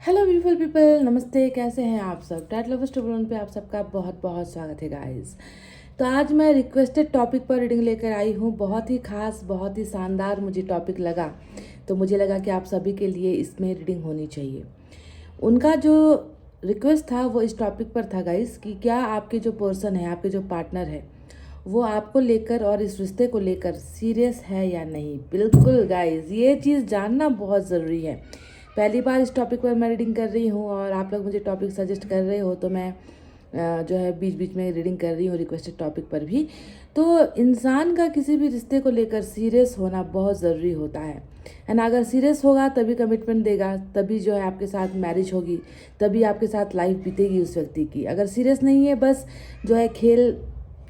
Hello beautiful people, नमस्ते। कैसे हैं आप सब? डैट लवर्स टू पे आप सबका बहुत बहुत स्वागत है गाइस। तो आज मैं रिक्वेस्टेड टॉपिक पर रीडिंग लेकर आई हूँ। बहुत ही खास, बहुत ही शानदार मुझे टॉपिक लगा, तो मुझे लगा कि आप सभी के लिए इसमें रीडिंग होनी चाहिए। उनका जो रिक्वेस्ट था वो इस टॉपिक पर था गाइस कि क्या आपके जो पर्सन है, आपके जो पार्टनर है, वो आपको लेकर और इस रिश्ते को लेकर सीरियस है या नहीं। बिल्कुल गाइस, ये चीज़ जानना बहुत ज़रूरी है। पहली बार इस टॉपिक पर मैं रीडिंग कर रही हूँ और आप लोग मुझे टॉपिक सजेस्ट कर रहे हो, तो मैं जो है बीच बीच में रीडिंग कर रही हूँ रिक्वेस्टेड टॉपिक पर भी। तो इंसान का किसी भी रिश्ते को लेकर सीरियस होना बहुत ज़रूरी होता है ना। अगर सीरियस होगा तभी कमिटमेंट देगा, तभी जो है आपके साथ मैरिज होगी, तभी आपके साथ लाइफ बीतेगी उस व्यक्ति की। अगर सीरियस नहीं है, बस जो है खेल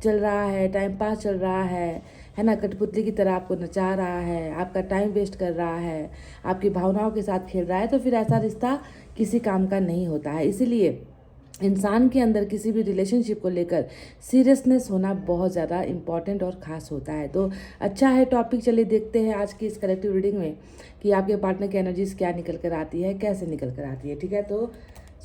चल रहा है, टाइम पास चल रहा है ना, कठपुतली की तरह आपको नचा रहा है, आपका टाइम वेस्ट कर रहा है, आपकी भावनाओं के साथ खेल रहा है, तो फिर ऐसा रिश्ता किसी काम का नहीं होता है। इसीलिए इंसान के अंदर किसी भी रिलेशनशिप को लेकर सीरियसनेस होना बहुत ज़्यादा इम्पॉर्टेंट और ख़ास होता है। तो अच्छा है टॉपिक, चलिए देखते हैं आज की इस कलेक्टिव रीडिंग में कि आपके पार्टनर की एनर्जीज क्या निकल कर आती है, कैसे निकल कर आती है। ठीक है, तो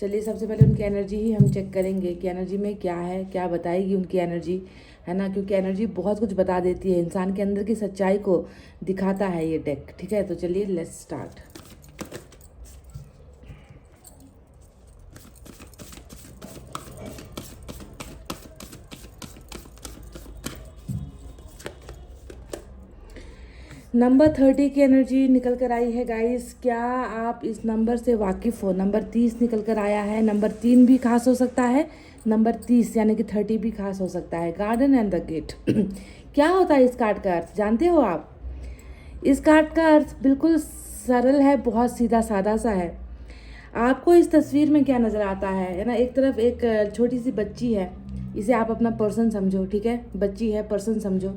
चलिए सबसे पहले उनकी एनर्जी ही हम चेक करेंगे कि एनर्जी में क्या है, क्या बताएगी उनकी एनर्जी, है ना। क्योंकि एनर्जी बहुत कुछ बता देती है, इंसान के अंदर की सच्चाई को दिखाता है ये डेक। ठीक है, तो चलिए लेट्स स्टार्ट। नंबर 30 की एनर्जी निकल कर आई है गाइस। क्या आप इस नंबर से वाकिफ़ हो? नंबर 30 निकल कर आया है। नंबर 3 भी खास हो सकता है, नंबर 30 यानी कि 30 भी खास हो सकता है। गार्डन एंड द गेट क्या होता है इस कार्ड का अर्थ, जानते हो आप? इस कार्ड का अर्थ बिल्कुल सरल है, बहुत सीधा साधा सा है। आपको इस तस्वीर में क्या नज़र आता है ना? एक तरफ एक छोटी सी बच्ची है, इसे आप अपना पर्सन समझो। ठीक है, बच्ची है, पर्सन समझो।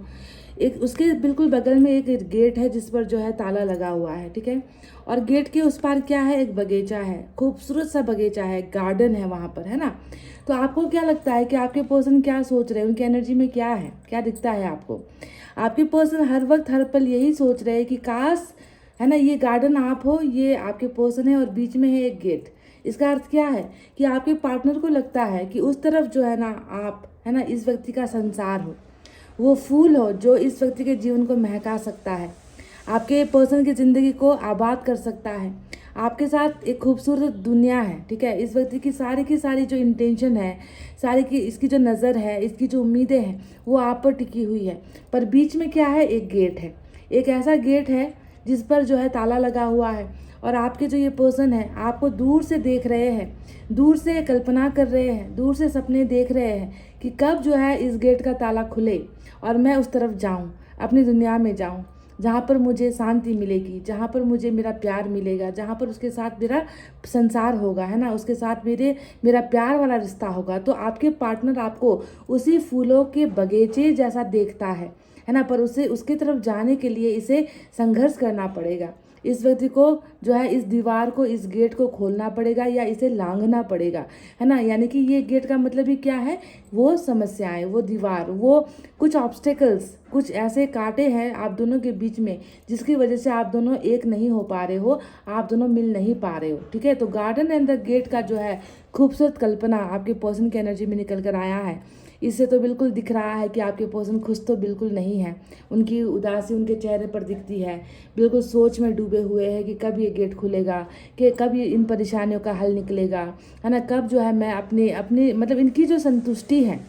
एक उसके बिल्कुल बगल में एक गेट है जिस पर जो है ताला लगा हुआ है। ठीक है, और गेट के उस पार क्या है? एक बगीचा है, खूबसूरत सा बगीचा है, गार्डन है वहाँ पर, है ना। तो आपको क्या लगता है कि आपके पर्सन क्या सोच रहे हैं, उनकी एनर्जी में क्या है, क्या दिखता है आपको? आपके पर्सन हर वक्त हर पल यही सोच रहे हैं कि काश, है ना, ये गार्डन आप हो, ये आपके पर्सन है और बीच में है एक गेट। इसका अर्थ क्या है कि आपके पार्टनर को लगता है कि उस तरफ जो है ना आप, है ना, इस व्यक्ति का संसार हो, वो फूल हो जो इस व्यक्ति के जीवन को महका सकता है, आपके पर्सन की ज़िंदगी को आबाद कर सकता है। आपके साथ एक खूबसूरत दुनिया है। ठीक है, इस व्यक्ति की सारी जो इंटेंशन है, सारी की इसकी जो नज़र है, इसकी जो उम्मीदें हैं, वो आप पर टिकी हुई है। पर बीच में क्या है? एक गेट है, एक ऐसा गेट है जिस पर जो है ताला लगा हुआ है। और आपके जो ये पर्सन है आपको दूर से देख रहे हैं, दूर से कल्पना कर रहे हैं, दूर से सपने देख रहे हैं कि कब जो है इस गेट का ताला खुले और मैं उस तरफ जाऊं, अपनी दुनिया में जाऊं, जहाँ पर मुझे शांति मिलेगी, जहाँ पर मुझे मेरा प्यार मिलेगा, जहाँ पर उसके साथ मेरा संसार होगा, है ना, उसके साथ मेरा प्यार वाला रिश्ता होगा। तो आपके पार्टनर आपको उसी फूलों के बगीचे जैसा देखता है ना। पर उसे उसकी तरफ जाने के लिए इसे संघर्ष करना पड़ेगा। इस व्यक्ति को जो है इस दीवार को, इस गेट को खोलना पड़ेगा या इसे लांघना पड़ेगा, है ना। यानी कि ये गेट का मतलब ही क्या है? वो समस्याएं, वो दीवार, वो कुछ ऑब्स्टेकल्स, कुछ ऐसे कांटे हैं आप दोनों के बीच में जिसकी वजह से आप दोनों एक नहीं हो पा रहे हो, आप दोनों मिल नहीं पा रहे हो। ठीक है, तो गार्डन एंड द गेट का जो है खूबसूरत कल्पना आपके पर्सन की एनर्जी में निकल कर आया है। इससे तो बिल्कुल दिख रहा है कि आपके पर्सन खुश तो बिल्कुल नहीं है, उनकी उदासी उनके चेहरे पर दिखती है। बिल्कुल सोच में डूबे हुए हैं कि कब ये गेट खुलेगा, कि कब ये इन परेशानियों का हल निकलेगा, है ना। कब जो है मैं अपने अपने मतलब इनकी जो संतुष्टि है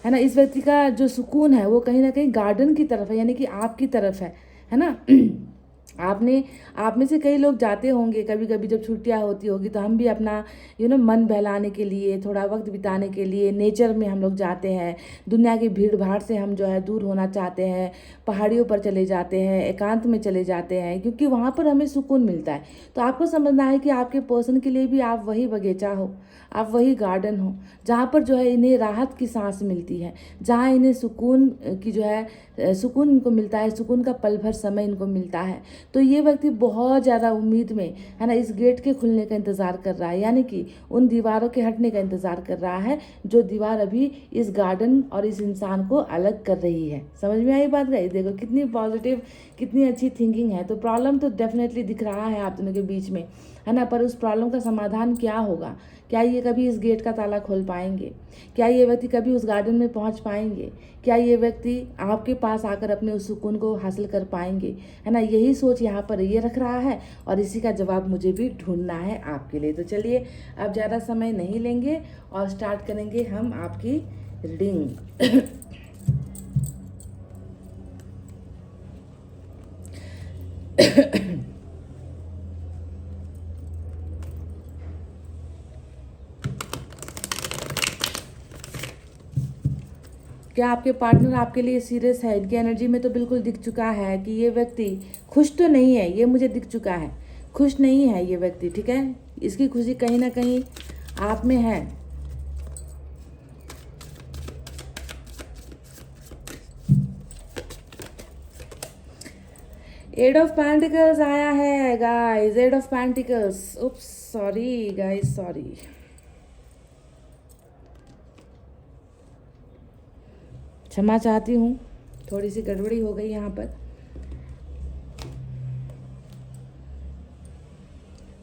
ना, इस व्यक्ति का जो सुकून है वो कहीं ना कहीं गार्डन की तरफ है, यानी कि आपकी तरफ है ना। आपने आप में से कई लोग जाते होंगे कभी कभी, जब छुट्टियां होती होगी तो हम भी अपना मन बहलाने के लिए, थोड़ा वक्त बिताने के लिए नेचर में हम लोग जाते हैं। दुनिया की भीड़ भाड़ से हम जो है दूर होना चाहते हैं, पहाड़ियों पर चले जाते हैं, एकांत में चले जाते हैं, क्योंकि वहाँ पर हमें सुकून मिलता है। तो आपको समझना है कि आपके पर्सन के लिए भी आप वही बगीचा हो, आप वही गार्डन हो, जहाँ पर जो है इन्हें राहत की सांस मिलती है, जहाँ इन्हें सुकून की जो है सुकून इनको मिलता है, सुकून का पल भर समय इनको मिलता है। तो ये व्यक्ति बहुत ज़्यादा उम्मीद में, है ना, इस गेट के खुलने का इंतज़ार कर रहा है, यानी कि उन दीवारों के हटने का इंतज़ार कर रहा है जो दीवार अभी इस गार्डन और इस इंसान को अलग कर रही है। समझ में आई बात गाइस? देखो कितनी पॉजिटिव, कितनी अच्छी थिंकिंग है। तो प्रॉब्लम तो डेफिनेटली दिख रहा है आप दोनों के बीच में, है ना। पर उस प्रॉब्लम का समाधान क्या होगा? क्या ये कभी इस गेट का ताला खोल पाएंगे? क्या ये व्यक्ति कभी उस गार्डन में पहुंच पाएंगे? क्या ये व्यक्ति आपके पास आकर अपने उस सुकून को हासिल कर पाएंगे? है ना, यही सोच यहाँ पर ये रख रहा है और इसी का जवाब मुझे भी ढूंढना है आपके लिए। तो चलिए अब ज़्यादा समय नहीं लेंगे और स्टार्ट करेंगे हम आपकी रीडिंग। क्या आपके पार्टनर आपके लिए सीरियस है? इनकी एनर्जी में तो बिल्कुल दिख चुका है कि ये व्यक्ति खुश तो नहीं है, ये मुझे दिख चुका है। खुश नहीं है ये व्यक्ति, ठीक है। इसकी खुशी कहीं ना कहीं आप में है। एट ऑफ पेंटिकल्स आया है guys, eight of pentacles. Oops, sorry guys, sorry. क्षमा चाहती हूँ, थोड़ी सी गड़बड़ी हो गई यहाँ पर।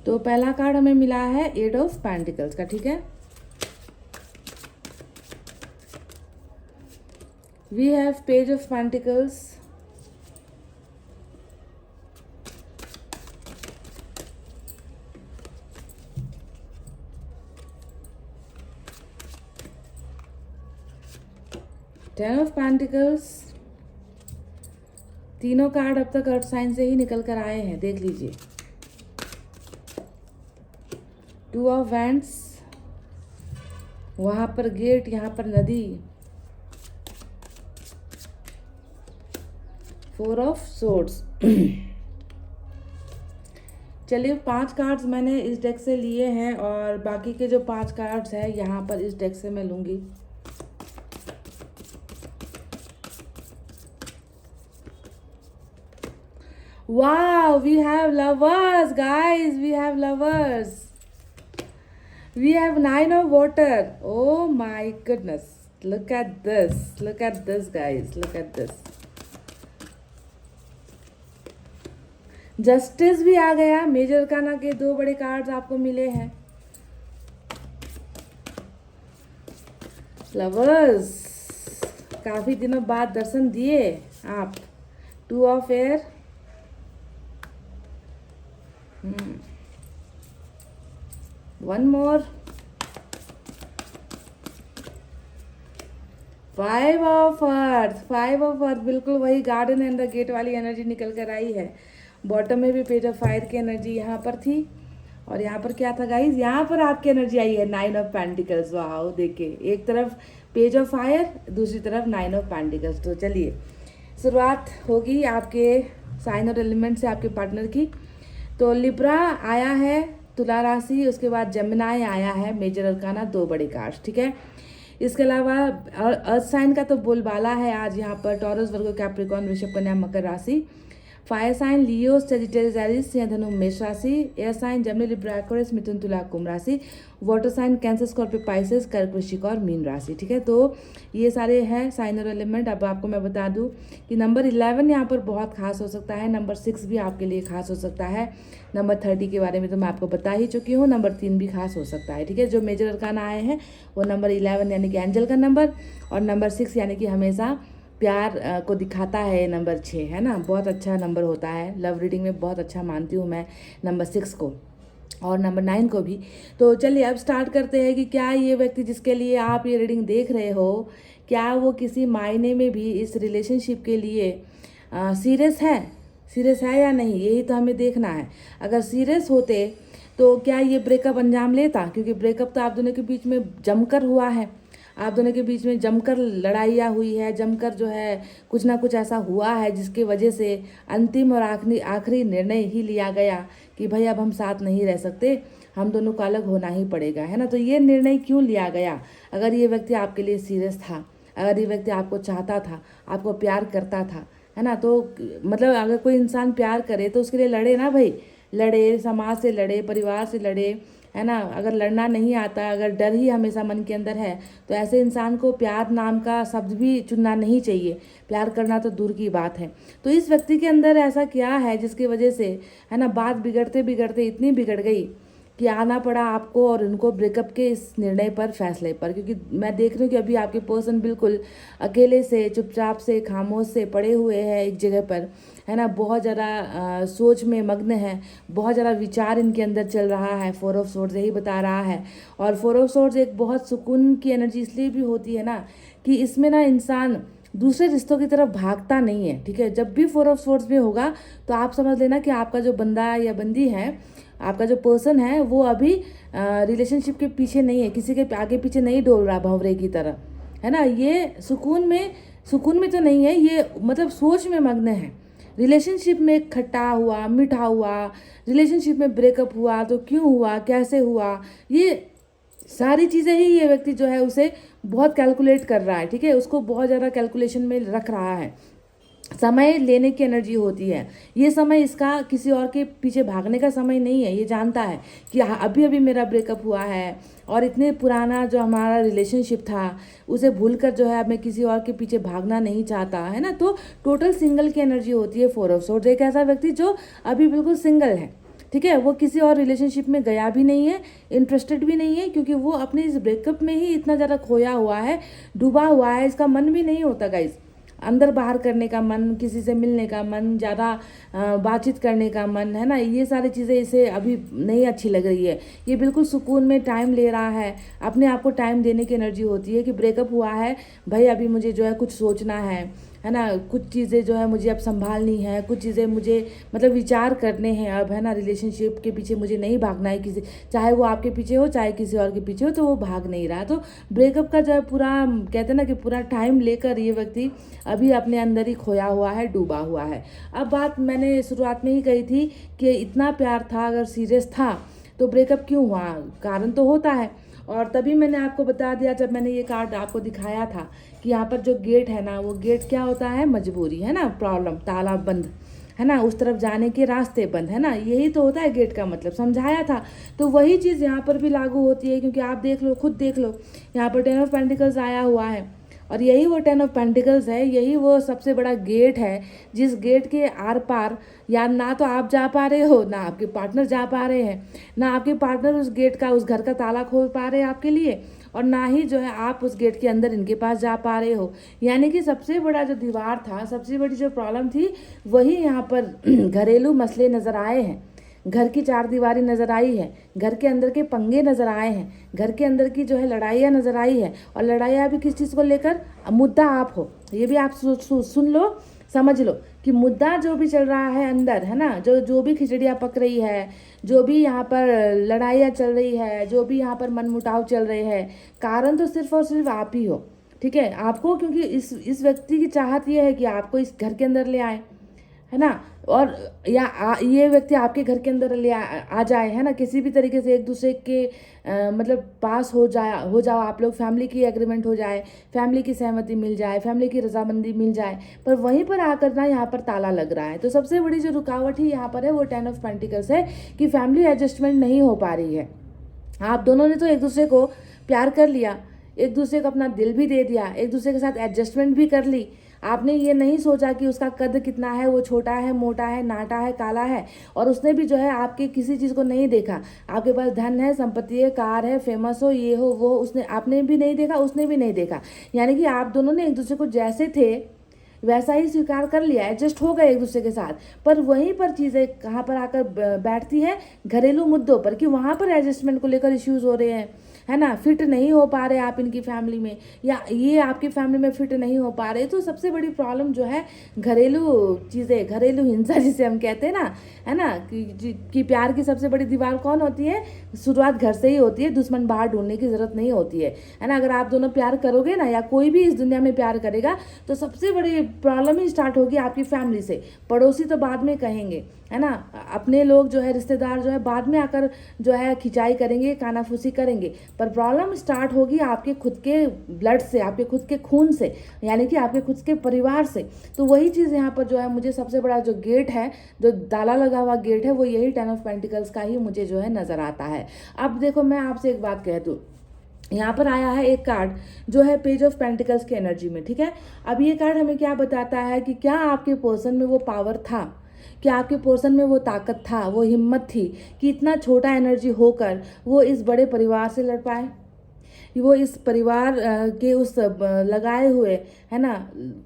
तो पहला कार्ड हमें मिला है एट ऑफ पेंटिकल्स का, ठीक है। We have page of pentacles, ten of pentacles. तीनों कार्ड अब तक अर्थ साइन से ही निकल कर आए हैं, देख लीजिए। टू ऑफ वैंड्स, वहां पर गेट, यहाँ पर नदी। Four of swords. चलिए 5 कार्ड्स मैंने इस डेक से लिए हैं और बाकी के जो 5 कार्ड्स हैं यहाँ पर इस डेक से मैं लूँगी। Wow, we have lovers, guys. We have lovers. We have 9 of water. Oh my goodness. Look at this. Look at this, guys. Look at this. Justice भी आ गया। मेजर अरकाना के 2 बड़े कार्ड्स आपको मिले हैं। लवर्स, काफी दिनों बाद दर्शन दिए आप। 2 of air, one more, 5 of earth. 5 of earth, बिल्कुल वही गार्डन एंड द गेट वाली एनर्जी निकल कर आई है। बॉटम में भी पेज ऑफ फायर की एनर्जी यहाँ पर थी और यहाँ पर क्या था गाइज, यहाँ पर आपकी एनर्जी आई है 9 ऑफ पेंटिकल्स। वाओ, देखिए एक तरफ पेज ऑफ फायर, दूसरी तरफ 9 ऑफ पेंटिकल्स। तो चलिए शुरुआत होगी आपके साइन और एलिमेंट से, आपके पार्टनर की। तो लिब्रा आया है, तुला राशि, उसके बाद जमिनाई आया है, मेजर अरकाना 2 बड़े कार्ड्स, ठीक है। इसके अलावा अर्थ साइन का तो बोलबाला है आज यहाँ पर। टॉरस, वर्गो, कैप्रिकॉर्न, वृषभ, कन्या, मकर राशि। Fire sign Leo, Sagittarius, Aries, सिंह, धनु, मेष राशि। Air sign Gemini, Libra, Aquarius, मिथुन, तुला, कुंभ राशि। Water sign Cancer, Scorpio, Pisces, कर्क, वृश्चिक और मीन राशि, ठीक है। तो ये सारे हैं साइन और एलिमेंट। अब आपको मैं बता दूं कि नंबर 11 यहाँ पर बहुत खास हो सकता है, नंबर 6 भी आपके लिए खास हो सकता है। नंबर 30 के बारे में तो मैं आपको बता ही चुकी हूँ, नंबर 3 भी खास हो सकता है, ठीक है। जो मेजर अरकाना आए हैं वो नंबर 11 यानी कि एंजल का नंबर, और नंबर 6 यानी कि हमेशा प्यार को दिखाता है, नंबर 6 है ना, बहुत अच्छा नंबर होता है। लव रीडिंग में बहुत अच्छा मानती हूँ मैं नंबर 6 को और नंबर 9 को भी। तो चलिए अब स्टार्ट करते हैं कि क्या ये व्यक्ति जिसके लिए आप ये रीडिंग देख रहे हो, क्या वो किसी मायने में भी इस रिलेशनशिप के लिए सीरियस है या नहीं, यही तो हमें देखना है। अगर सीरियस होते तो क्या ये ब्रेकअप अंजाम लेता, क्योंकि ब्रेकअप तो आप दोनों के बीच में जमकर हुआ है, आप दोनों के बीच में जमकर लड़ाइयाँ हुई है, जमकर जो है कुछ ना कुछ ऐसा हुआ है जिसकी वजह से अंतिम और आखिरी निर्णय ही लिया गया कि भाई अब हम साथ नहीं रह सकते, हम दोनों को अलग होना ही पड़ेगा, है ना। तो ये निर्णय क्यों लिया गया? अगर ये व्यक्ति आपके लिए सीरियस था, अगर ये व्यक्ति आपको चाहता था, आपको प्यार करता था, है ना, तो मतलब अगर कोई इंसान प्यार करे तो उसके लिए लड़े ना भाई, लड़े, समाज से लड़े, परिवार से लड़े, है ना, अगर लड़ना नहीं आता, अगर डर ही हमेशा मन के अंदर है, तो ऐसे इंसान को प्यार नाम का शब्द भी चुनना नहीं चाहिए। प्यार करना तो दूर की बात है। तो इस व्यक्ति के अंदर ऐसा क्या है जिसकी वजह से, है ना, बात बिगड़ते बिगड़ते इतनी बिगड़ गई कि आना पड़ा आपको और उनको ब्रेकअप के इस निर्णय पर, फैसले पर। क्योंकि मैं देख रही हूँ कि अभी आपके पर्सन बिल्कुल अकेले से, चुपचाप से, खामोश से पड़े हुए हैं एक जगह पर, है ना, बहुत ज़्यादा सोच में मग्न है, बहुत ज़्यादा विचार इनके अंदर चल रहा है। 4 ऑफ सोर्ड्स यही बता रहा है। और 4 ऑफ सोर्ड्स एक बहुत सुकून की एनर्जी इसलिए भी होती है ना कि इसमें ना इंसान दूसरे रिश्तों की तरफ भागता नहीं है। ठीक है, जब भी 4 ऑफ सोर्ड्स में होगा तो आप समझ लेना कि आपका जो बंदा या बंदी है, आपका जो पर्सन है, वो अभी रिलेशनशिप के पीछे नहीं है, किसी के आगे पीछे नहीं डोल रहा भंवरे की तरह, है ना। ये सुकून में तो नहीं है, ये मतलब सोच में मग्न है। रिलेशनशिप में खट्टा हुआ, मीठा हुआ, रिलेशनशिप में ब्रेकअप हुआ तो क्यों हुआ, कैसे हुआ, ये सारी चीज़ें ही ये व्यक्ति जो है उसे बहुत कैलकुलेट कर रहा है। ठीक है, उसको बहुत ज़्यादा कैलकुलेशन में रख रहा है। समय लेने की एनर्जी होती है। ये समय इसका किसी और के पीछे भागने का समय नहीं है। ये जानता है कि अभी अभी मेरा ब्रेकअप हुआ है और इतने पुराना जो हमारा रिलेशनशिप था उसे भूलकर जो है अब मैं किसी और के पीछे भागना नहीं चाहता, है ना। तो टोटल सिंगल की एनर्जी होती है 4 ऑफ सोर्ड्स। एक ऐसा व्यक्ति जो अभी बिल्कुल सिंगल है, ठीक है, वो किसी और रिलेशनशिप में गया भी नहीं है, इंटरेस्टेड भी नहीं है, क्योंकि वो अपने इस ब्रेकअप में ही इतना ज़्यादा खोया हुआ है, डूबा हुआ है। इसका मन भी नहीं होता गाइस, अंदर बाहर करने का मन, किसी से मिलने का मन, ज़्यादा बातचीत करने का मन, है ना। ये सारी चीज़ें इसे अभी नहीं अच्छी लग रही है। ये बिल्कुल सुकून में टाइम ले रहा है, अपने आप को टाइम देने की एनर्जी होती है कि ब्रेकअप हुआ है भाई, अभी मुझे जो है कुछ सोचना है ना, कुछ चीज़ें जो है मुझे अब संभालनी है, कुछ चीज़ें मुझे मतलब विचार करने हैं अब, है ना। रिलेशनशिप के पीछे मुझे नहीं भागना है किसी, चाहे वो आपके पीछे हो चाहे किसी और के पीछे हो, तो वो भाग नहीं रहा। तो ब्रेकअप का जो है पूरा कहते हैं ना कि पूरा टाइम लेकर ये व्यक्ति अभी अपने अंदर ही खोया हुआ है, डूबा हुआ है। अब बात मैंने शुरुआत में ही कही थी कि इतना प्यार था, अगर सीरियस था तो ब्रेकअप क्यों हुआ, कारण तो होता है। और तभी मैंने आपको बता दिया जब मैंने ये कार्ड आपको दिखाया था कि यहाँ पर जो गेट है ना, वो गेट क्या होता है, मजबूरी, है ना, प्रॉब्लम, ताला बंद, है ना, उस तरफ जाने के रास्ते बंद, है ना, यही तो होता है गेट का मतलब, समझाया था। तो वही चीज़ यहाँ पर भी लागू होती है, क्योंकि आप देख लो, खुद देख लो, यहाँ पर 10 ऑफ पेंटिकल्स आया हुआ है और यही वो 10 ऑफ पेंटिकल्स है, यही वो सबसे बड़ा गेट है जिस गेट के आर पार या ना तो आप जा पा रहे हो, ना आपके पार्टनर जा पा रहे हैं, ना आपके पार्टनर उस गेट का, उस घर का ताला खोल पा रहे हैं आपके लिए, और ना ही जो है आप उस गेट के अंदर इनके पास जा पा रहे हो। यानी कि सबसे बड़ा जो दीवार था, सबसे बड़ी जो प्रॉब्लम थी, वही यहाँ पर घरेलू मसले नज़र आए हैं, घर की 4 दीवारी नज़र आई है, घर के अंदर के पंगे नज़र आए हैं, घर के अंदर की जो है लड़ाइयाँ नज़र आई है। और लड़ाइयाँ भी किस चीज़ को लेकर, मुद्दा आप हो, ये भी आप सुन लो, समझ लो कि मुद्दा जो भी चल रहा है अंदर, है ना, जो भी खिचड़ियाँ पक रही है, जो भी यहाँ पर लड़ाइयाँ चल रही है, जो भी यहाँ पर मनमुटाव चल रहे हैं, कारण तो सिर्फ और सिर्फ आप ही हो। ठीक है, आपको, क्योंकि इस व्यक्ति की चाहत ये है कि आपको इस घर के अंदर ले आए, है ना, और ये व्यक्ति आपके घर के अंदर आ जाए, है ना, किसी भी तरीके से एक दूसरे के मतलब पास हो जाओ आप लोग, फैमिली की एग्रीमेंट हो जाए, फैमिली की सहमति मिल जाए, फैमिली की रजामंदी मिल जाए, पर वहीं पर आकर ना यहाँ पर ताला लग रहा है। तो सबसे बड़ी जो रुकावट ही यहाँ पर है वो 10 ऑफ पेंटिकल्स है कि फैमिली एडजस्टमेंट नहीं हो पा रही है। आप दोनों ने तो एक दूसरे को प्यार कर लिया, एक दूसरे को अपना दिल भी दे दिया, एक दूसरे के साथ एडजस्टमेंट भी कर ली। आपने ये नहीं सोचा कि उसका कद कितना है, वो छोटा है, मोटा है, नाटा है, काला है, और उसने भी जो है आपके किसी चीज़ को नहीं देखा। आपके पास धन है, संपत्ति है, कार है, फेमस हो, ये हो वो, उसने, आपने भी नहीं देखा, उसने भी नहीं देखा। यानी कि आप दोनों ने एक दूसरे को जैसे थे वैसा ही स्वीकार कर लिया, एडजस्ट हो गए एक दूसरे के साथ। पर वहीं पर चीज़ें कहाँ पर आकर बैठती है, घरेलू मुद्दों पर, कि वहाँ पर एडजस्टमेंट को लेकर इश्यूज़ हो रहे हैं, है ना, फिट नहीं हो पा रहे आप इनकी फैमिली में, या ये आपकी फैमिली में फिट नहीं हो पा रहे। तो सबसे बड़ी प्रॉब्लम जो है घरेलू चीज़ें, घरेलू हिंसा जिसे हम कहते हैं ना, है ना, कि प्यार की सबसे बड़ी दीवार कौन होती है, शुरुआत घर से ही होती है, दुश्मन बाहर ढूंढने की ज़रूरत नहीं होती है ना। अगर आप दोनों प्यार करोगे ना, या कोई भी इस दुनिया में प्यार करेगा, तो सबसे बड़ी प्रॉब्लम ही स्टार्ट होगी आपकी फैमिली से। पड़ोसी तो बाद में कहेंगे, है ना, अपने लोग जो है, रिश्तेदार जो है बाद में आकर जो है खिंचाई करेंगे, कानाफूसी करेंगे, पर प्रॉब्लम स्टार्ट होगी आपके खुद के ब्लड से, आपके खुद के खून से, यानी कि आपके खुद के परिवार से। तो वही चीज़ यहाँ पर जो है मुझे सबसे बड़ा जो गेट है, जो ताला लगा हुआ गेट है, वो यही 10 ऑफ पेंटिकल्स का ही मुझे जो है नज़र आता है। अब देखो मैं आपसे एक बात कह दूँ, यहाँ पर आया है एक कार्ड जो है पेज ऑफ पेंटिकल्स की एनर्जी में, ठीक है। अब ये कार्ड हमें क्या बताता है कि क्या आपके पर्सन में वो पावर था, क्या आपके पर्सन में वो ताकत था, वो हिम्मत थी कि इतना छोटा एनर्जी होकर वो इस बड़े परिवार से लड़ पाए, वो इस परिवार के उस लगाए हुए, है ना,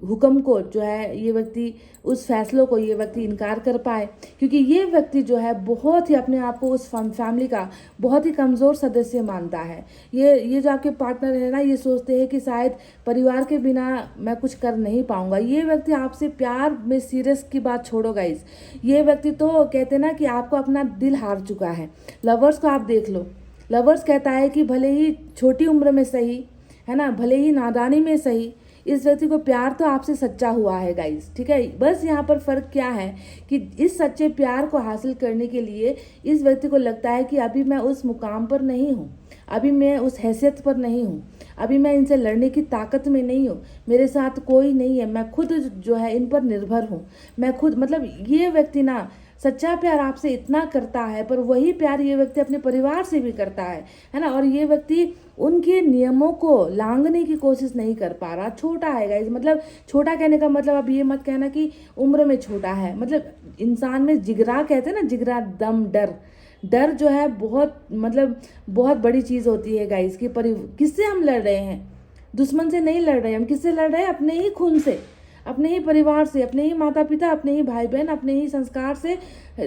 हुक्म को जो है ये व्यक्ति, उस फैसलों को ये व्यक्ति इनकार कर पाए। क्योंकि ये व्यक्ति जो है बहुत ही अपने आप को उस फैमिली का बहुत ही कमज़ोर सदस्य मानता है। ये जो आपके पार्टनर है ना, ये सोचते हैं कि शायद परिवार के बिना मैं कुछ कर नहीं पाऊंगा। ये व्यक्ति आपसे प्यार में, सीरियस की बात छोड़ो गाइस, ये व्यक्ति तो कहते हैं ना कि आपको अपना दिल हार चुका है। लवर्स को आप देख लो, लवर्स कहता है कि भले ही छोटी उम्र में सही, है ना, भले ही नादानी में सही, इस व्यक्ति को प्यार तो आपसे सच्चा हुआ है गाइस, ठीक है। बस यहाँ पर फ़र्क क्या है कि इस सच्चे प्यार को हासिल करने के लिए इस व्यक्ति को लगता है कि अभी मैं उस मुकाम पर नहीं हूँ, अभी मैं उस हैसियत पर नहीं हूँ, अभी मैं इनसे लड़ने की ताकत में नहीं हूँ, मेरे साथ कोई नहीं है, मैं खुद जो है इन पर निर्भर हूँ, मैं खुद, मतलब ये व्यक्ति ना सच्चा प्यार आपसे इतना करता है, पर वही प्यार ये व्यक्ति अपने परिवार से भी करता है ना। और ये व्यक्ति उनके नियमों को लांघने की कोशिश नहीं कर पा रहा। छोटा है गाइस, मतलब छोटा कहने का मतलब अब ये मत कहना कि उम्र में छोटा है, मतलब इंसान में जिगरा, कहते हैं ना, जिगरा, दम, डर जो है बहुत, मतलब बहुत बड़ी चीज़ होती है गाइस कि किससे हम लड़ रहे हैं, दुश्मन से नहीं लड़ रहे, हम किससे लड़ रहे हैं, अपने ही खून से, अपने ही परिवार से, अपने ही माता पिता, अपने ही भाई बहन, अपने ही संस्कार से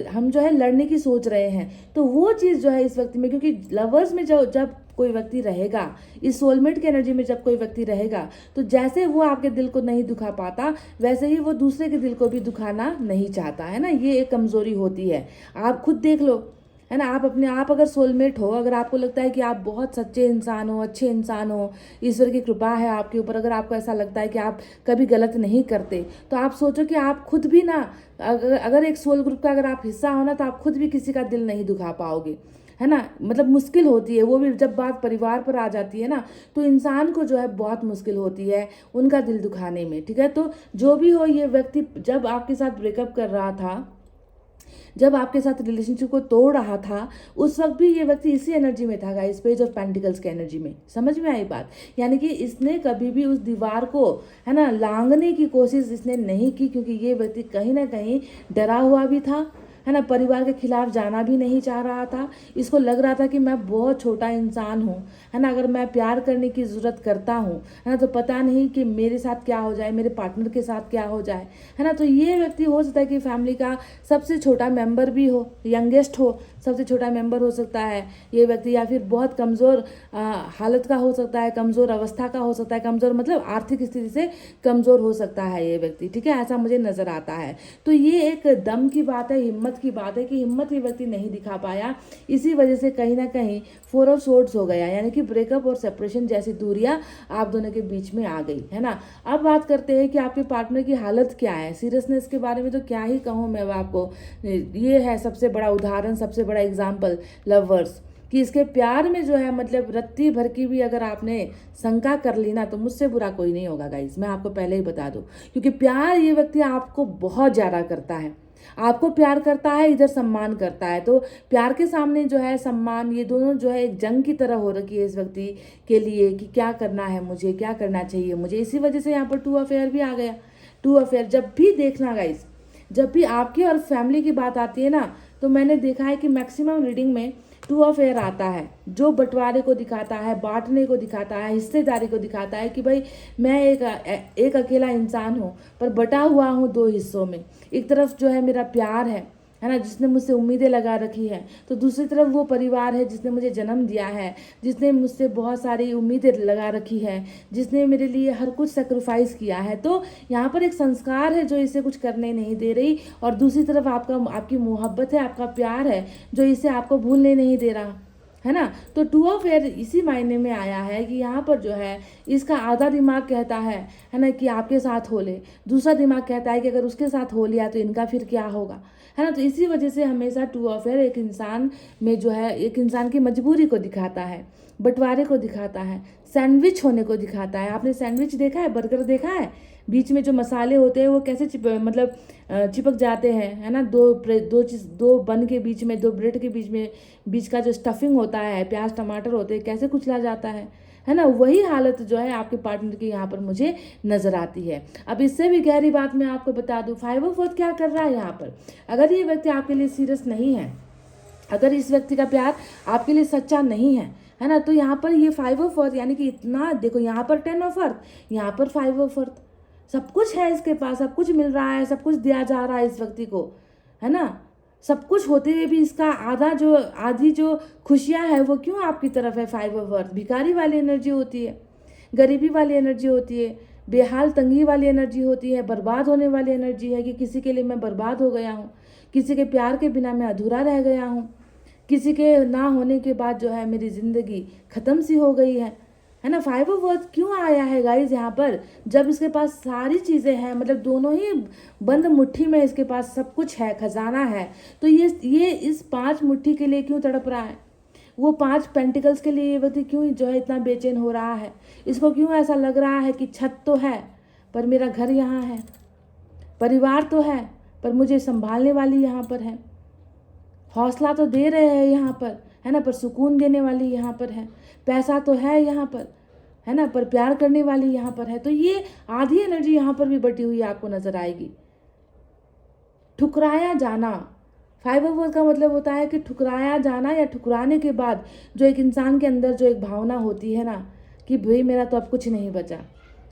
हम जो है लड़ने की सोच रहे हैं। तो वो चीज़ जो है इस व्यक्ति में, क्योंकि लवर्स में जब कोई व्यक्ति रहेगा, इस सोलमेट की एनर्जी में जब कोई व्यक्ति रहेगा, तो जैसे वो आपके दिल को नहीं दुखा पाता, वैसे ही वो दूसरे के दिल को भी दुखाना नहीं चाहता, है ना। ये एक कमज़ोरी होती है, आप खुद देख लो, है ना। आप अपने आप अगर सोलमेट हो, अगर आपको लगता है कि आप बहुत सच्चे इंसान हो, अच्छे इंसान हो, ईश्वर की कृपा है आपके ऊपर, अगर आपको ऐसा लगता है कि आप कभी गलत नहीं करते, तो आप सोचो कि आप खुद भी ना, अगर एक सोल ग्रुप का अगर आप हिस्सा हो ना, तो आप खुद भी किसी का दिल नहीं दुखा पाओगे, है ना। मतलब मुश्किल होती है वो भी, जब बात परिवार पर आ जाती है ना, तो इंसान को जो है बहुत मुश्किल होती है उनका दिल दुखाने में, ठीक है। तो जो भी हो, ये व्यक्ति जब आपके साथ ब्रेकअप कर रहा था, जब आपके साथ रिलेशनशिप को तोड़ रहा था, उस वक्त भी ये व्यक्ति इसी एनर्जी में था गाइस, पेज ऑफ पेंटिकल्स की एनर्जी में। समझ में आई बात? यानी कि इसने कभी भी उस दीवार को, है ना, लांघने की कोशिश इसने नहीं की, क्योंकि ये व्यक्ति कहीं ना कहीं डरा हुआ भी था, है ना, परिवार के खिलाफ जाना भी नहीं चाह रहा था। इसको लग रहा था कि मैं बहुत छोटा इंसान हूँ, है ना, अगर मैं प्यार करने की ज़रूरत करता हूँ, है ना, तो पता नहीं कि मेरे साथ क्या हो जाए, मेरे पार्टनर के साथ क्या हो जाए, है ना। तो ये व्यक्ति हो सकता है कि फैमिली का सबसे छोटा मेंबर भी हो, यंगेस्ट हो, सबसे छोटा मेंबर हो सकता है ये व्यक्ति, या फिर बहुत कमज़ोर हालत का हो सकता है, कमज़ोर अवस्था का हो सकता है, कमज़ोर मतलब आर्थिक स्थिति से कमज़ोर हो सकता है ये व्यक्ति, ठीक है, ऐसा मुझे नज़र आता है। तो ये एक दम की बात है, हिम्मत की बात है कि हिम्मत ये व्यक्ति नहीं दिखा पाया, इसी वजह से कहीं ना कहीं 4 ऑफ सोर्ड्स हो गया, यानी कि ब्रेकअप और सेपरेशन जैसी दूरियां आप दोनों के बीच में आ गई, है ना। अब बात करते हैं कि आपके पार्टनर की हालत क्या है, सीरियसनेस के बारे में तो क्या ही कहूँ मैं आपको। ये है सबसे बड़ा उदाहरण, सबसे बड़ा एग्जाम्पल लवर्स कि इसके प्यार में जो है, मतलब रत्ती भर की भी अगर आपने शंका कर ली ना, तो मुझसे बुरा कोई नहीं होगा गाइस, मैं आपको पहले ही बता दूं। क्योंकि प्यार ये व्यक्ति आपको बहुत ज़्यादा करता है, आपको प्यार करता है, इधर सम्मान करता है। तो प्यार के सामने जो है सम्मान, ये दोनों जो है एक जंग की तरह हो रखी है इस व्यक्ति के लिए कि क्या करना है मुझे, क्या करना चाहिए मुझे। इसी वजह से यहाँ पर 2 अफेयर भी आ गया। 2 अफेयर जब भी देखना गाइस, जब भी आपकी और फैमिली की बात आती है ना, तो मैंने देखा है कि मैक्सिमम रीडिंग में 2 अफेयर आता है, जो बंटवारे को दिखाता है, बांटने को दिखाता है, हिस्सेदारी को दिखाता है कि भाई मैं एक अकेला इंसान हूँ, पर बटा हुआ हूँ 2 हिस्सों में। एक तरफ जो है मेरा प्यार है ना, जिसने मुझसे उम्मीदें लगा रखी है, तो दूसरी तरफ वो परिवार है जिसने मुझे जन्म दिया है, जिसने मुझसे बहुत सारी उम्मीदें लगा रखी है, जिसने मेरे लिए हर कुछ सेक्रीफाइस किया है। तो यहाँ पर एक संस्कार है जो इसे कुछ करने नहीं दे रही, और दूसरी तरफ आपकी मोहब्बत है, आपका प्यार है जो इसे आपको भूलने नहीं दे रहा, है ना। तो टू ऑफ एयर इसी मायने में आया है कि यहाँ पर जो है इसका आधा दिमाग कहता है ना कि आपके साथ हो ले, दूसरा दिमाग कहता है कि अगर उसके साथ हो लिया तो इनका फिर क्या होगा, है ना। तो इसी वजह से हमेशा टू ऑफ एयर एक इंसान में जो है एक इंसान की मजबूरी को दिखाता है, बंटवारे को दिखाता है, सैंडविच होने को दिखाता है। आपने सैंडविच देखा है, बर्गर देखा है, बीच में जो मसाले होते हैं वो कैसे चिपक जाते हैं, है ना। दो बन के बीच में, दो ब्रेड के बीच में, बीच का जो स्टफिंग होता है, प्याज टमाटर होते हैं, कैसे कुचला जाता है ना। वही हालत जो है आपके पार्टनर की यहाँ पर मुझे नजर आती है। अब इससे भी गहरी बात मैं आपको बता दूं, 5 ऑफ क्या कर रहा है यहाँ पर। अगर ये व्यक्ति आपके लिए सीरियस नहीं है, अगर इस व्यक्ति का प्यार आपके लिए सच्चा नहीं है ना, तो यहाँ पर ये 5 ऑफ अर्थ यानी कि इतना देखो, यहाँ पर 10 ऑफ अर्थ, यहाँ पर 5 ऑफ अर्थ, सब कुछ है इसके पास, सब कुछ मिल रहा है, सब कुछ दिया जा रहा है इस व्यक्ति को, है ना। सब कुछ होते हुए भी इसका आधी जो खुशियाँ है वो क्यों आपकी तरफ है। 5 ऑफ अर्थ भिखारी वाली एनर्जी होती है, गरीबी वाली एनर्जी होती है, बेहाल तंगी वाली एनर्जी होती है, बर्बाद होने वाली एनर्जी है कि किसी के लिए मैं बर्बाद हो गया हूँ, किसी के प्यार के बिना मैं अधूरा रह गया हूँ, किसी के ना होने के बाद जो है मेरी ज़िंदगी ख़त्म सी हो गई है ना। 5 ऑफ अर्थ क्यों आया है गाइज यहाँ पर, जब इसके पास सारी चीज़ें हैं, मतलब दोनों ही बंद मुट्ठी में इसके पास सब कुछ है, खजाना है, तो ये इस 5 मुट्ठी के लिए क्यों तड़प रहा है। वो 5 पेंटिकल्स के लिए ये व्यक्ति क्यों जो है इतना बेचैन हो रहा है। इसको क्यों ऐसा लग रहा है कि छत तो है पर मेरा घर यहाँ है, परिवार तो है पर मुझे संभालने वाली यहाँ पर है, हौसला तो दे रहे हैं यहाँ पर, है ना, पर सुकून देने वाली यहाँ पर है, पैसा तो है यहाँ पर, है ना, पर प्यार करने वाली यहाँ पर है। तो ये आधी एनर्जी यहाँ पर भी बटी हुई आपको नजर आएगी। ठुकराया जाना, 5 ऑफ का मतलब होता है कि ठुकराया जाना, या ठुकराने के बाद जो एक इंसान के अंदर जो एक भावना होती है ना कि भाई मेरा तो अब कुछ नहीं बचा,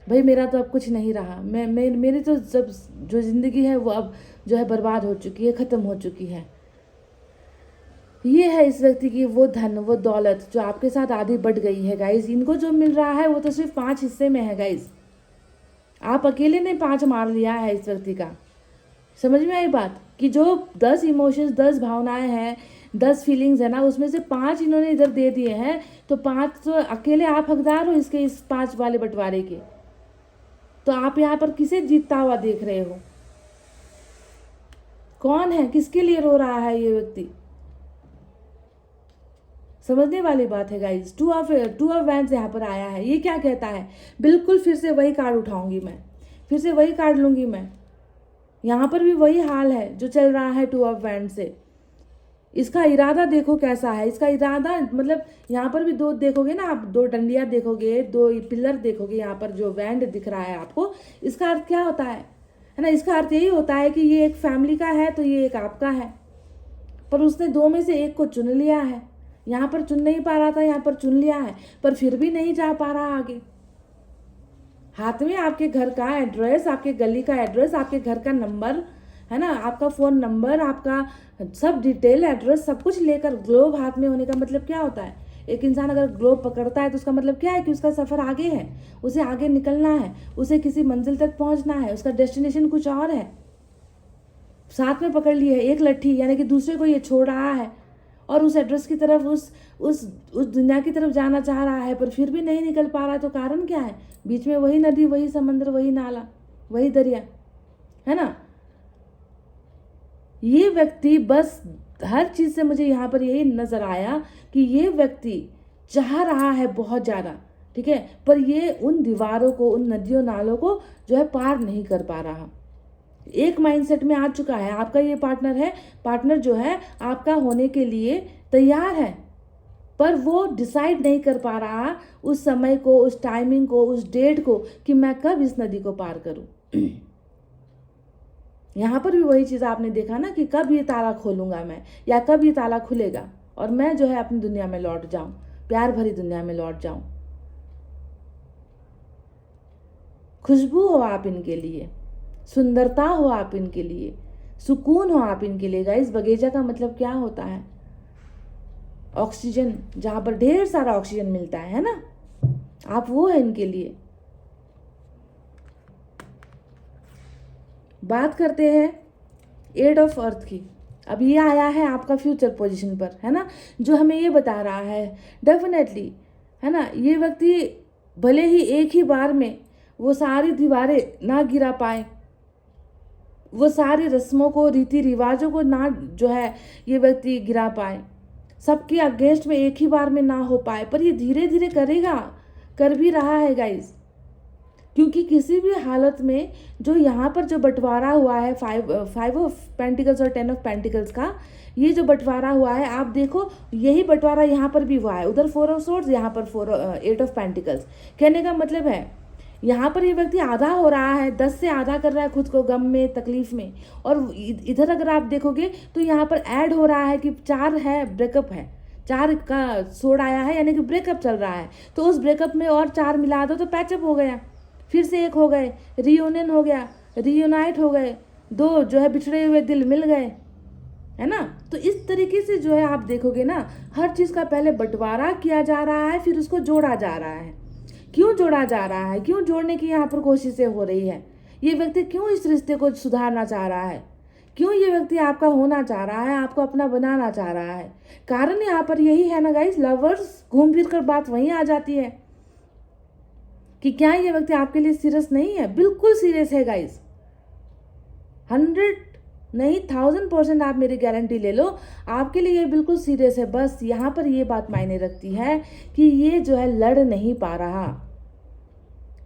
भाई मेरा तो अब कुछ नहीं रहा, मेरी तो जब जो ज़िंदगी है वो अब जो है बर्बाद हो चुकी है, ख़त्म हो चुकी है। ये है इस व्यक्ति की वो धन, वो दौलत जो आपके साथ आधी बढ़ गई है गाइज। इनको जो मिल रहा है वो तो सिर्फ 5 हिस्से में है गाइज, आप अकेले ने 5 मार लिया है इस व्यक्ति का। समझ में आई बात कि जो 10 इमोशंस, 10 भावनाएं हैं, 10 फीलिंग्स है ना, उसमें से 5 इन्होंने इधर दे दिए हैं, तो 5 तो अकेले आप हकदार हो इसके, इस 5 वाले बंटवारे के। तो आप यहाँ पर किसे जीतता हुआ देख रहे हो, कौन है, किसके लिए रो रहा है ये व्यक्ति। समझने वाली बात है गाइज। 2 ऑफ वैंड्स यहाँ पर आया है। ये क्या कहता है, बिल्कुल फिर से वही कार्ड उठाऊंगी मैं, फिर से वही कार्ड लूंगी मैं। यहाँ पर भी वही हाल है जो चल रहा है 2 ऑफ वैंड से। इसका इरादा देखो कैसा है, इसका इरादा मतलब यहाँ पर भी 2 देखोगे ना आप, 2 डंडियाँ देखोगे, 2 पिलर देखोगे, यहाँ पर जो वैंड दिख रहा है आपको, इसका अर्थ क्या होता है ना। इसका अर्थ यही होता है कि ये एक फैमिली का है तो ये एक आपका है, पर उसने 2 में से एक को चुन लिया है। यहाँ पर चुन नहीं पा रहा था, यहाँ पर चुन लिया है, पर फिर भी नहीं जा पा रहा आगे। हाथ में आपके घर का एड्रेस, आपके गली का एड्रेस, आपके घर का नंबर, है ना, आपका फ़ोन नंबर, आपका सब डिटेल एड्रेस सब कुछ लेकर ग्लोब हाथ में होने का मतलब क्या होता है। एक इंसान अगर ग्लोब पकड़ता है तो उसका मतलब क्या है कि उसका सफ़र आगे है, उसे आगे निकलना है, उसे किसी मंजिल तक पहुंचना है, उसका डेस्टिनेशन कुछ और है। साथ में पकड़ ली है एक लट्ठी, यानी कि दूसरे को ये छोड़ रहा है और उस एड्रेस की तरफ, उस दुनिया की तरफ जाना चाह रहा है, पर फिर भी नहीं निकल पा रहा है। तो कारण क्या है, बीच में वही नदी, वही समंदर, वही नाला, वही दरिया, है ना। ये व्यक्ति बस हर चीज़ से मुझे यहाँ पर यही नज़र आया कि ये व्यक्ति चाह रहा है बहुत ज़्यादा, ठीक है, पर ये उन दीवारों को, उन नदियों नालों को जो है पार नहीं कर पा रहा। एक माइंडसेट में आ चुका है आपका ये पार्टनर है, पार्टनर जो है आपका होने के लिए तैयार है, पर वो डिसाइड नहीं कर पा रहा उस समय को, उस टाइमिंग को, उस डेट को कि मैं कब इस नदी को पार करूं। यहाँ पर भी वही चीज़ आपने देखा ना कि कब ये ताला खोलूंगा मैं, या कब ये ताला खुलेगा और मैं जो है अपनी दुनिया में लौट जाऊं, प्यार भरी दुनिया में लौट जाऊं। खुशबू हो आप इनके लिए, सुंदरता हो आप इनके लिए, सुकून हो आप इनके लिए। गाइस, बगीचा का मतलब क्या होता है, ऑक्सीजन, जहां पर ढेर सारा ऑक्सीजन मिलता है ना, आप वो है इनके लिए। बात करते हैं 8 ऑफ अर्थ की। अब ये आया है आपका फ्यूचर पोजीशन पर, है ना, जो हमें ये बता रहा है डेफिनेटली, है ना, ये व्यक्ति भले ही एक ही बार में वो सारी दीवारें ना गिरा पाए, वो सारी रस्मों को, रीति रिवाजों को ना जो है ये व्यक्ति गिरा पाए, सबके अगेंस्ट में एक ही बार में ना हो पाए, पर ये धीरे धीरे करेगा, कर भी रहा है गाइस। क्योंकि किसी भी हालत में जो यहाँ पर जो बंटवारा हुआ है फाइव ऑफ पेंटिकल्स और 10 ऑफ पेंटिकल्स का, ये जो बंटवारा हुआ है, आप देखो यही बंटवारा यहाँ पर भी हुआ है, उधर 4 ऑफ सोर्ड्स, यहाँ पर 8 ऑफ पेंटिकल्स। कहने का मतलब है यहाँ पर ये व्यक्ति आधा हो रहा है, 10 से आधा कर रहा है खुद को गम में, तकलीफ में, और इधर अगर आप देखोगे तो यहाँ पर ऐड हो रहा है कि 4 है, ब्रेकअप है, 4 का सोड आया है, यानी कि ब्रेकअप चल रहा है, तो उस ब्रेकअप में और 4 मिला दो तो पैचअप हो गया, फिर से एक हो गए, रियूनियन हो गया, रियूनाइट हो गए, 2 जो है बिछड़े हुए दिल मिल गए, है ना। तो इस तरीके से जो है आप देखोगे ना, हर चीज़ का पहले बंटवारा किया जा रहा है, फिर उसको जोड़ा जा रहा है। क्यों जोड़ा जा रहा है, क्यों जोड़ने की यहाँ पर कोशिशें हो रही है, ये व्यक्ति क्यों इस रिश्ते को सुधारना चाह रहा है, क्यों ये व्यक्ति आपका होना चाह रहा है, आपको अपना बनाना चाह रहा है। कारण यहाँ पर यही है ना गाइस, लवर्स, घूम फिर कर बात वहीं आ जाती है कि क्या ये व्यक्ति आपके लिए सीरियस नहीं है। बिल्कुल सीरियस है गाइस, 100 नहीं 1000% आप मेरी गारंटी ले लो, आपके लिए ये बिल्कुल सीरियस है। बस यहाँ पर ये बात मायने रखती है कि ये जो है लड़ नहीं पा रहा।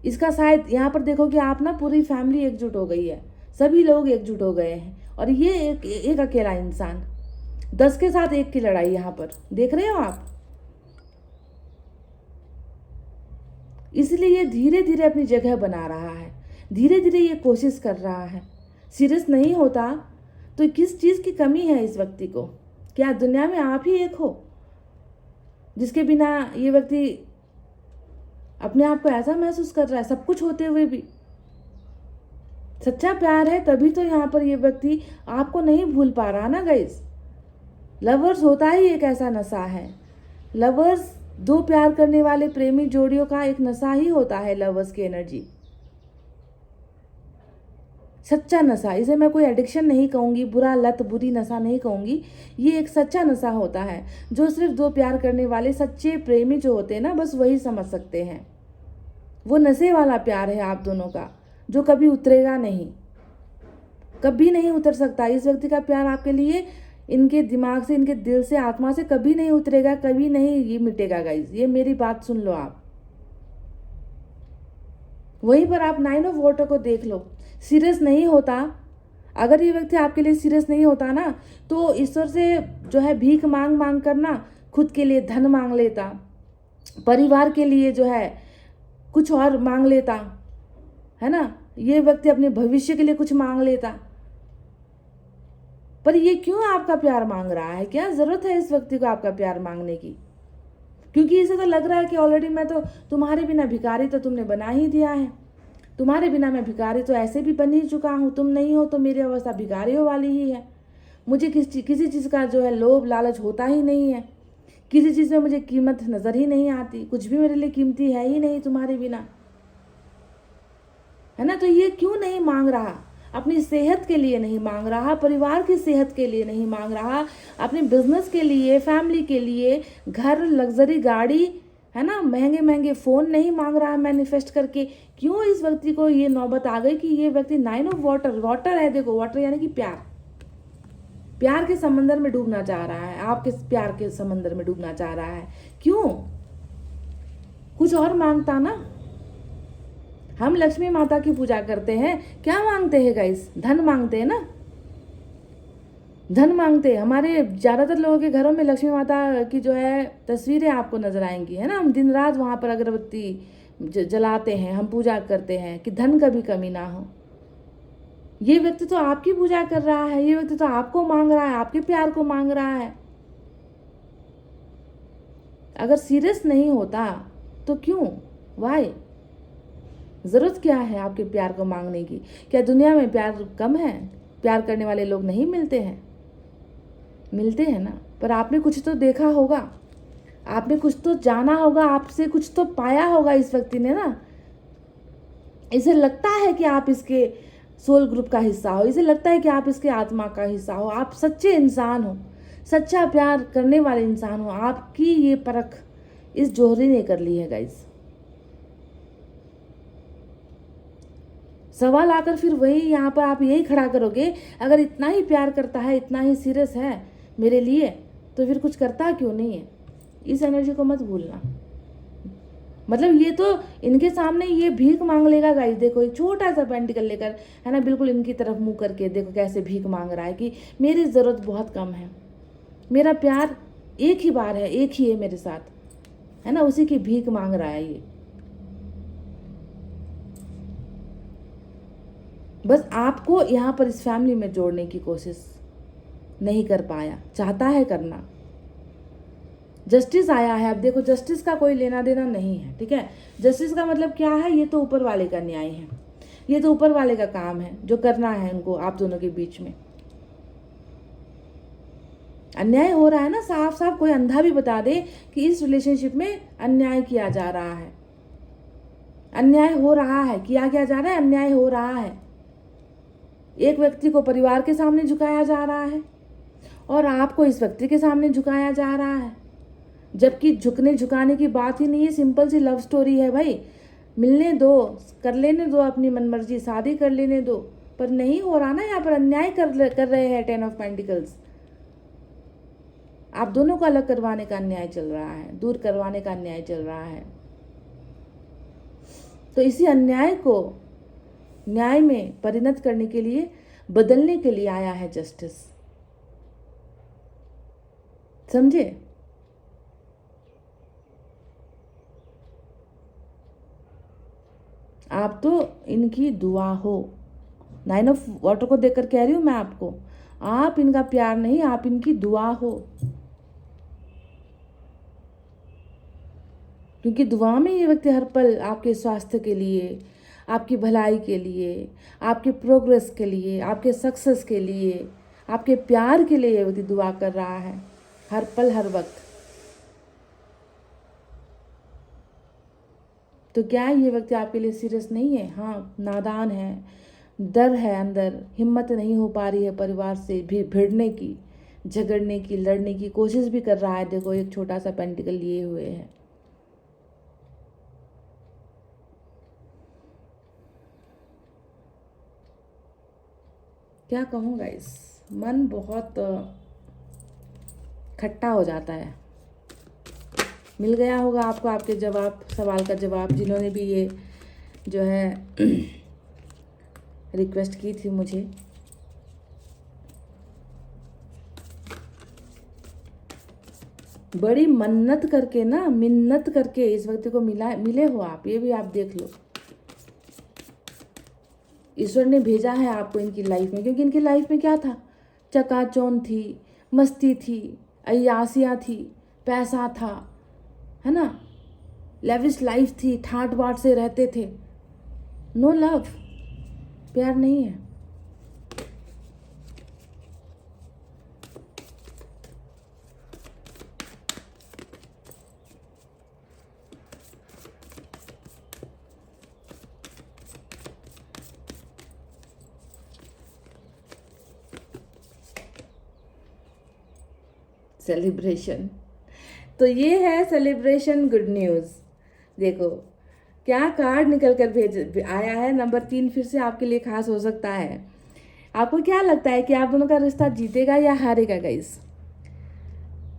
इसका शायद यहाँ पर देखो कि आप ना पूरी फैमिली एकजुट हो गई है, सभी लोग एकजुट हो गए हैं, और ये एक अकेला इंसान 10 के साथ 1 की लड़ाई यहाँ पर देख रहे हो आप। इसलिए ये धीरे धीरे अपनी जगह बना रहा है, धीरे धीरे ये कोशिश कर रहा है। सीरियस नहीं होता तो किस चीज़ की कमी है इस व्यक्ति को? क्या दुनिया में आप ही एक हो जिसके बिना ये व्यक्ति अपने आप को ऐसा महसूस कर रहा है, सब कुछ होते हुए भी? सच्चा प्यार है तभी तो यहाँ पर ये व्यक्ति आपको नहीं भूल पा रहा ना गाइस। लवर्स होता ही एक ऐसा नशा है, लवर्स 2 प्यार करने वाले प्रेमी जोड़ियों का एक नशा ही होता है लवर्स की एनर्जी, सच्चा नशा। इसे मैं कोई एडिक्शन नहीं कहूँगी, बुरा लत, बुरी नशा नहीं कहूँगी, ये एक सच्चा नशा होता है जो सिर्फ 2 प्यार करने वाले सच्चे प्रेमी जो होते हैं ना, बस वही समझ सकते हैं। वो नशे वाला प्यार है आप दोनों का, जो कभी उतरेगा नहीं, कभी नहीं उतर सकता। इस व्यक्ति का प्यार आपके लिए इनके दिमाग से, इनके दिल से, आत्मा से कभी नहीं उतरेगा, कभी नहीं ये मिटेगा गाइस। ये मेरी बात सुन लो आप। वहीं पर आप 9 ऑफ वाटर को देख लो, सीरियस नहीं होता। अगर ये व्यक्ति आपके लिए सीरियस नहीं होता ना, तो ईश्वर से जो है भीख मांग मांग करना, खुद के लिए धन मांग लेता, परिवार के लिए जो है कुछ और मांग लेता, है ना। ये व्यक्ति अपने भविष्य के लिए कुछ मांग लेता, पर ये क्यों आपका प्यार मांग रहा है? क्या जरूरत है इस व्यक्ति को आपका प्यार मांगने की? क्योंकि इसे तो लग रहा है कि ऑलरेडी मैं तो तुम्हारे बिना भिखारी तो तुमने बना ही दिया है, तुम्हारे बिना मैं भिखारी तो ऐसे भी बन ही चुका हूँ, तुम नहीं हो तो मेरी अवस्था भिखारियों वाली ही है। मुझे किसी चीज़ का जो है लोभ लालच होता ही नहीं है, किसी चीज़ में मुझे कीमत नज़र ही नहीं आती, कुछ भी मेरे लिए कीमती है ही नहीं तुम्हारे बिना, है ना। तो ये क्यों नहीं मांग रहा? अपनी सेहत के लिए नहीं मांग रहा, परिवार की सेहत के लिए नहीं मांग रहा, अपने बिजनेस के लिए, फैमिली के लिए, घर, लग्जरी गाड़ी, है ना, महंगे महंगे फ़ोन नहीं मांग रहा मैनिफेस्ट करके। क्यों इस व्यक्ति को ये नौबत आ गई कि ये व्यक्ति 9 ऑफ वाटर, वाटर है, देखो वाटर यानी कि प्यार, प्यार के समंदर में डूबना चाह रहा है, आपके प्यार के समंदर में डूबना चाह रहा है। क्यों? कुछ और मांगता ना। हम लक्ष्मी माता की पूजा करते हैं, क्या मांगते हैं गाइस? धन मांगते हैं ना, धन मांगते हैं। हमारे ज़्यादातर लोगों के घरों में लक्ष्मी माता की जो है तस्वीरें आपको नजर आएंगी, है ना। हम दिन रात वहाँ पर अगरबत्ती जलाते हैं, हम पूजा करते हैं कि धन कभी कमी ना हो। ये व्यक्ति तो आपकी पूजा कर रहा है, ये व्यक्ति तो आपको मांग रहा है, आपके प्यार को मांग रहा है। अगर सीरियस नहीं होता तो क्यों? वाई? ज़रूरत क्या है आपके प्यार को मांगने की? क्या दुनिया में प्यार कम है? प्यार करने वाले लोग नहीं मिलते हैं? मिलते हैं ना। पर आपने कुछ तो देखा होगा, आपने कुछ तो जाना होगा, आपसे कुछ तो पाया होगा इस व्यक्ति ने ना। इसे लगता है कि आप इसके सोल ग्रुप का हिस्सा हो, इसे लगता है कि आप इसके आत्मा का हिस्सा हो, आप सच्चे इंसान हो, सच्चा प्यार करने वाले इंसान हो। आपकी ये परख इस जोहरी ने कर ली है गाइस। सवाल आकर फिर वही यहाँ पर आप यही खड़ा करोगे, अगर इतना ही प्यार करता है, इतना ही सीरियस है मेरे लिए, तो फिर कुछ करता क्यों नहीं है। इस एनर्जी को मत भूलना। मतलब ये तो इनके सामने ये भीख मांग लेगा गाइस। देखो एक छोटा सा पेंटिकल लेकर, है ना, बिल्कुल इनकी तरफ मुंह करके देखो कैसे भीख मांग रहा है कि मेरी ज़रूरत बहुत कम है, मेरा प्यार एक ही बार है, एक ही है मेरे साथ, है ना, उसी की भीख मांग रहा है ये। बस आपको यहाँ पर इस फैमिली में जोड़ने की कोशिश नहीं कर पाया, चाहता है करना। जस्टिस आया है, अब देखो जस्टिस का कोई लेना देना नहीं है, ठीक है। जस्टिस का मतलब क्या है, ये तो ऊपर वाले का न्याय है, ये तो ऊपर वाले का काम है जो करना है उनको आप दोनों के बीच में। अन्याय हो रहा है ना, साफ साफ कोई अंधा भी बता दे कि इस रिलेशनशिप में अन्याय किया जा रहा है, अन्याय हो रहा है, किया क्या जा रहा है, अन्याय हो रहा है। एक व्यक्ति को परिवार के सामने झुकाया जा रहा है और आपको इस व्यक्ति के सामने झुकाया जा रहा है, जबकि झुकने झुकाने की बात ही नहीं है, सिंपल सी लव स्टोरी है भाई। मिलने दो, कर लेने दो अपनी मनमर्जी, शादी कर लेने दो, पर नहीं हो रहा ना, यहाँ पर अन्याय कर रहे हैं 10 ऑफ पेंटिकल्स। आप दोनों को अलग करवाने का अन्याय चल रहा है, दूर करवाने का अन्याय चल रहा है। तो इसी अन्याय को न्याय में परिणत करने के लिए, बदलने के लिए आया है जस्टिस, समझे। आप तो इनकी दुआ हो। 9 ऑफ वाटर को देखकर कह रही हूं मैं आपको, आप इनका प्यार नहीं, आप इनकी दुआ हो, क्योंकि दुआ में ये व्यक्ति हर पल आपके स्वास्थ्य के लिए, आपकी भलाई के लिए, आपके प्रोग्रेस के लिए, आपके सक्सेस के लिए, आपके प्यार के लिए ये व्यक्ति दुआ कर रहा है हर पल हर वक्त। तो क्या ये व्यक्ति आपके लिए सीरियस नहीं है? हाँ, नादान है, डर है अंदर, हिम्मत नहीं हो पा रही है परिवार से भी भिड़ने की, झगड़ने की, लड़ने की कोशिश भी कर रहा है। देखो एक छोटा सा पेंटिकल लिए हुए है। क्या कहूँ गाइस, मन बहुत खट्टा हो जाता है। मिल गया होगा आपको आपके जवाब, सवाल का जवाब, जिन्होंने भी ये जो है रिक्वेस्ट की थी मुझे। बड़ी मन्नत करके ना, मिन्नत करके इस व्यक्ति को मिले हो आप, ये भी आप देख लो। ईश्वर ने भेजा है आपको इनकी लाइफ में, क्योंकि इनकी लाइफ में क्या था, चकाचौंध थी, मस्ती थी, अय्यासियाँ थी, पैसा था, है ना, लेविश लाइफ थी, ठाट बाट से रहते थे। नो लव, प्यार नहीं है। सेलिब्रेशन, तो ये है सेलिब्रेशन, गुड न्यूज़। देखो क्या कार्ड निकल कर आया है, नंबर 3 फिर से आपके लिए खास हो सकता है। आपको क्या लगता है कि आप दोनों का रिश्ता जीतेगा या हारेगा गाइस?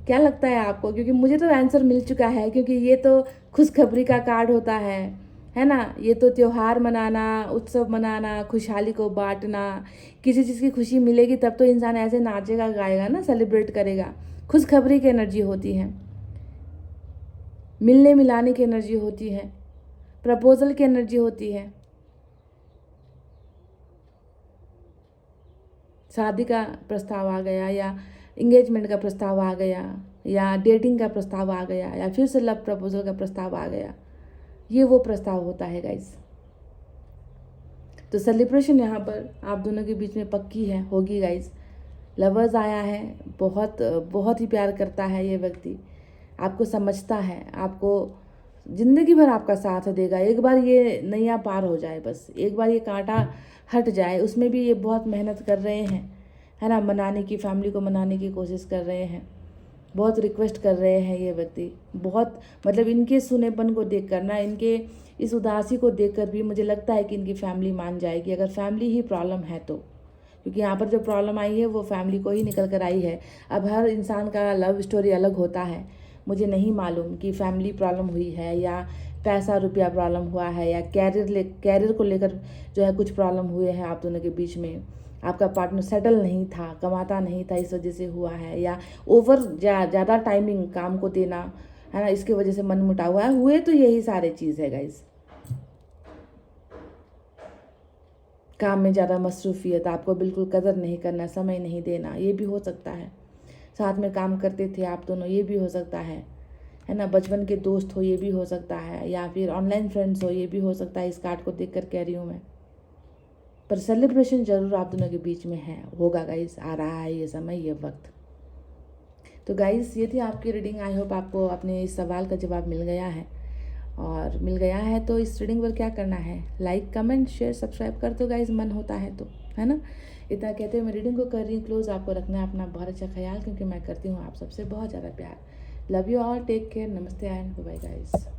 क्या लगता है आपको? क्योंकि मुझे तो आंसर मिल चुका है, क्योंकि ये तो खुशखबरी का कार्ड होता है ना। ये तो त्योहार मनाना, उत्सव मनाना, खुशहाली को बांटना, किसी चीज़ की खुशी मिलेगी तब तो इंसान ऐसे नाचेगा गाएगा ना, सेलिब्रेट करेगा। खुशखबरी की एनर्जी होती है, मिलने मिलाने की एनर्जी होती है, प्रपोजल की एनर्जी होती है, शादी का प्रस्ताव आ गया या इंगेजमेंट का प्रस्ताव आ गया या डेटिंग का प्रस्ताव आ गया या फिर से लव प्रपोजल का प्रस्ताव आ गया, ये वो प्रस्ताव होता है गाइस। तो सेलिब्रेशन यहाँ पर आप दोनों के बीच में पक्की है, होगी गाइस। लवर्स आया है, बहुत बहुत ही प्यार करता है ये व्यक्ति, आपको समझता है, आपको ज़िंदगी भर आपका साथ देगा। एक बार ये नैया पार हो जाए, बस एक बार ये कांटा हट जाए। उसमें भी ये बहुत मेहनत कर रहे हैं, है ना, मनाने की, फैमिली को मनाने की कोशिश कर रहे हैं, बहुत रिक्वेस्ट कर रहे हैं ये व्यक्ति। बहुत मतलब इनके सुनेपन को देखकर ना, इनके इस उदासी को देखकर भी मुझे लगता है कि इनकी फैमिली मान जाएगी, अगर फैमिली ही प्रॉब्लम है तो। क्योंकि यहाँ पर जो प्रॉब्लम आई है वो फैमिली को ही निकल कर आई है। अब हर इंसान का लव स्टोरी अलग होता है। मुझे नहीं मालूम कि फैमिली प्रॉब्लम हुई है या पैसा रुपया प्रॉब्लम हुआ है या कैरियर को लेकर जो है कुछ प्रॉब्लम हुए हैं आप दोनों के बीच में। आपका पार्टनर सेटल नहीं था, कमाता नहीं था, इस वजह से हुआ है, या ओवर ज़्यादा टाइमिंग काम को देना, है ना, इसके वजह से मन मुटाव हुआ है। हुए तो यही सारे चीज़ है गाइस। काम में ज़्यादा मसरूफियत, आपको बिल्कुल कदर नहीं करना, समय नहीं देना, ये भी हो सकता है। साथ में काम करते थे आप दोनों, ये भी हो सकता है ना। बचपन के दोस्त हो, ये भी हो सकता है, या फिर ऑनलाइन फ्रेंड्स हो, ये भी हो सकता है। इस कार्ड को देख कर कह रही हूँ मैं। पर सेलिब्रेशन जरूर आप दोनों के बीच में है, होगा गाइस, आ रहा है ये समय, ये वक्त। तो गाइस ये थी आपकी रीडिंग। आई होप आपको अपने इस सवाल का जवाब मिल गया है, और मिल गया है तो इस रीडिंग पर क्या करना है, लाइक कमेंट शेयर सब्सक्राइब कर दो गाइस, मन होता है तो, है ना। इतना कहते हुए मैं रीडिंग को कर रही हूँ क्लोज। आपको रखना है अपना बहुत अच्छा ख्याल, क्योंकि मैं करती हूँ आप सबसे बहुत ज़्यादा प्यार। Love you all, take care, नमस्ते एंड बाय बाय गाइस।